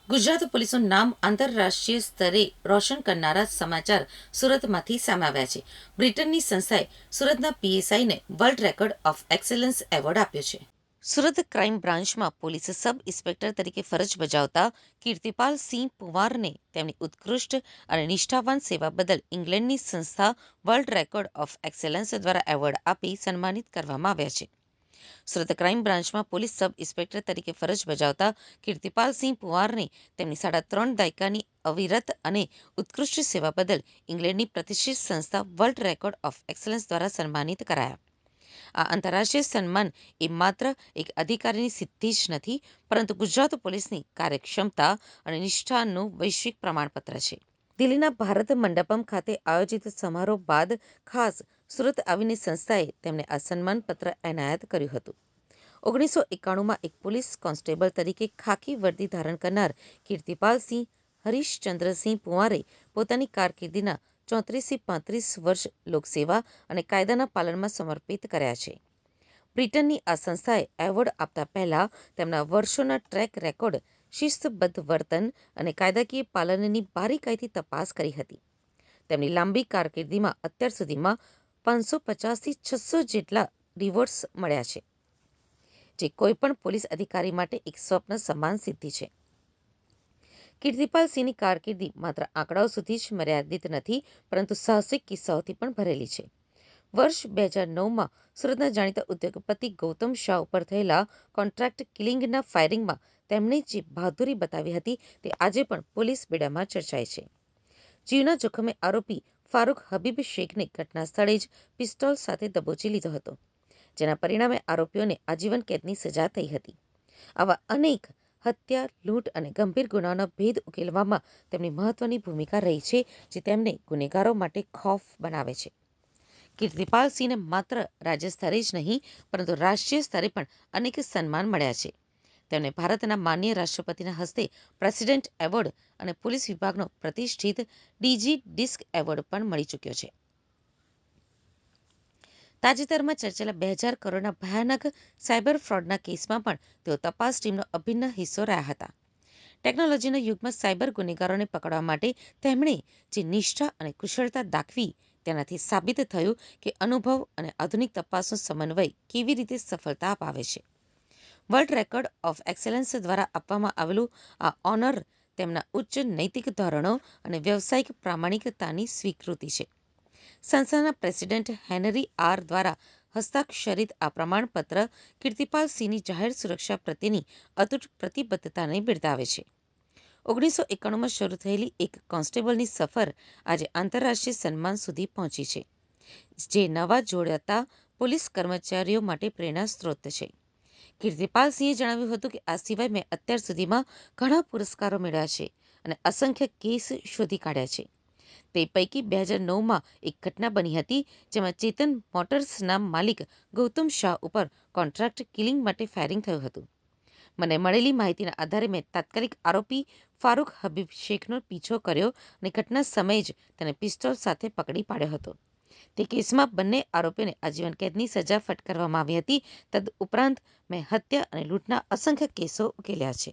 ગુજરાત પોલીસનું નામ આંતરરાષ્ટ્રીય સ્તરે રોશન કરનારા સમાચાર સુરતમાંથી સામે આવ્યા છે. બ્રિટનની સંસ્થાએ સુરતના પીએસઆઈને world record of excellence award આપ્યો છે. સુરત ક્રાઇમ બ્રાન્ચમાં પોલીસ સબ ઇન્સ્પેક્ટર તરીકે ફરજ બજાવતા કીર્તિપાલ સિંહ પુંવારને તેમની ઉત્કૃષ્ટ અને નિષ્ઠાવાન સેવા બદલ ઇંગ્લેન્ડની સંસ્થા વર્લ્ડ રેકોર્ડ ઓફ એક્સેલન્સ દ્વારા એવોર્ડ આપી સન્માનિત કરવામાં આવ્યા છે. સુરત ક્રાઇમ બ્રાન્ચમાં પોલીસ સબ ઇન્સ્પેક્ટર તરીકે ફરજ બજાવતા કીર્તિપાલસિંહ પુંવારને તેમની 3.5 દાયકાની અવિરત અને ઉત્કૃષ્ટ સેવા બદલ ઇંગ્લેન્ડની પ્રતિષ્ઠિત સંસ્થા વર્લ્ડ રેકોર્ડ ઓફ એક્સલન્સ દ્વારા સન્માનિત કરાયા. આ આંતરરાષ્ટ્રીય સન્માન એ માત્ર એક અધિકારીની સિદ્ધિ જ નથી, પરંતુ ગુજરાત પોલીસની કાર્યક્ષમતા અને નિષ્ઠાનું વૈશ્વિક પ્રમાણપત્ર છે. દિલ્હીના ભારત મંડપમ ખાતે આયોજિત સમારોહ બાદ ખાસ સુરત આવીને સંસ્થાએ તેમને આ સન્માનપત્ર એનાયત કર્યું હતું. 1991માં એક પોલીસ કોન્સ્ટેબલ તરીકે ખાકી વર્દી ધારણ કરનાર કીર્તિપાલસિંહ હરીશચંદ્રસિંહ પુંવારે પોતાની કારકિર્દીના 34થી 35 વર્ષ લોકસેવા અને કાયદાના પાલનમાં સમર્પિત કર્યા છે. બ્રિટનની આ સંસ્થાએ એવોર્ડ આપતા પહેલા તેમના વર્ષોના ટ્રેક રેકોર્ડ, શિસ્તબદ્ધ વર્તન અને કાયદાકીય પાલનની બારીકાઈથી તપાસ કરી હતી. તેમની લાંબી કારકિર્દીમાં અત્યાર સુધીમાં 550થી 600 જેટલા રિવોર્ડ્સ મળ્યા છે, જે કોઈપણ પોલીસ અધિકારી માટે એક સ્વપ્ન સમાન સિદ્ધિ છે. કીર્તિપાલ સિંહની કારકિર્દી માત્ર આંકડાઓ સુધી જ મર્યાદિત નથી, પરંતુ સાહસિક કિસ્સાઓથી પણ ભરેલી છે. વર્ષ 2009માં સુરતના જાણીતા ઉદ્યોગપતિ ગૌતમ શાહ ઉપર થયેલા કોન્ટ્રાક્ટ કિલિંગના ફાયરિંગમાં તેમણે જે બહાદુરી બતાવી હતી તે આજે પણ પોલીસ બેડામાં ચર્ચાય છે. જીવના જોખમે આરોપી ફારૂક હબીબ શેખને ઘટના સ્થળે જ પિસ્તોલ સાથે દબોચી લીધો હતો, જેના પરિણામે આરોપીઓને આજીવન કેદની સજા થઈ હતી. આવા અનેક હત્યા, લૂંટ અને ગંભીર ગુનાઓના ભેદ ઉકેલવામાં તેમની મહત્વની ભૂમિકા રહી છે, જે તેમને ગુનેગારો માટે ખૌફ બનાવે છે. કીર્તિપાલ સિંહને માત્ર રાજ્ય સ્તરે જ નહીં, પરંતુ રાષ્ટ્રીય સ્તરે પણ અનેક સન્માન મળ્યા છે. તેમને ભારતના માનનીય રાષ્ટ્રપતિના હસ્તે પ્રેસિડેન્ટ એવોર્ડ અને પોલીસ વિભાગનો પ્રતિષ્ઠિત ડીજી ડિસ્ક એવોર્ડ પણ મળી ચૂક્યો છે. તાજેતરમાં ચર્ચેલા 2000 કરોડના ભયાનક સાયબર ફ્રોડના કેસમાં પણ તેઓ તપાસ ટીમનો અભિન્ન હિસ્સો રહ્યા હતા. ટેકનોલોજીના યુગમાં સાયબર ગુનેગારોને પકડવા માટે તેમણે જે નિષ્ઠા અને કુશળતા દાખવી, તેનાથી સાબિત થયું કે અનુભવ અને આધુનિક તપાસનો સમન્વય કેવી રીતે સફળતા અપાવે છે. વર્લ્ડ રેકોર્ડ ઓફ એક્સેલન્સ દ્વારા આપવામાં આવેલું આ ઓનર તેમના ઉચ્ચ નૈતિક ધોરણો અને વ્યવસાયિક પ્રામાણિકતાની સ્વીકૃતિ છે. સંસ્થાના પ્રેસિડેન્ટ હેનરી આર દ્વારા હસ્તાક્ષરિત આ પ્રમાણપત્ર કીર્તિપાલ સિંહની જાહેર સુરક્ષા પ્રત્યેની અતૂટ પ્રતિબદ્ધતાને બિરદાવે છે. 1991માં શરૂ થયેલી એક કોન્સ્ટેબલની સફર આજે આંતરરાષ્ટ્રીય સન્માન સુધી પહોંચી છે, જે નવા જોડાતા પોલીસ કર્મચારીઓ માટે પ્રેરણા સ્ત્રોત છે. કીર્તિપાલ સિંહે જણાવ્યું હતું કે આ સિવાય મેં અત્યાર સુધીમાં ઘણા પુરસ્કારો મેળવ્યા છે અને અસંખ્ય કેસ શોધી કાઢ્યા છે. તે પૈકી 2009માં એક ઘટના બની હતી, જેમાં ચેતન મોટર્સના માલિક ગૌતમ શાહ ઉપર કોન્ટ્રાક્ટ કિલિંગ માટે ફાયરિંગ થયું હતું. મને મળેલી માહિતીના આધારે મેં તાત્કાલિક આરોપી ફારૂક હબીબ શેખનો પીછો કર્યો અને ઘટના સમયે જ તેને પિસ્તોલ સાથે પકડી પાડ્યો હતો. તે કેસમાં બંને આરોપીઓને આજીવન કેદની સજા ફટકારવામાં આવી હતી. તદુપરાંત મેં હત્યા અને લૂંટના અસંખ્ય કેસો ઉકેલ્યા છે.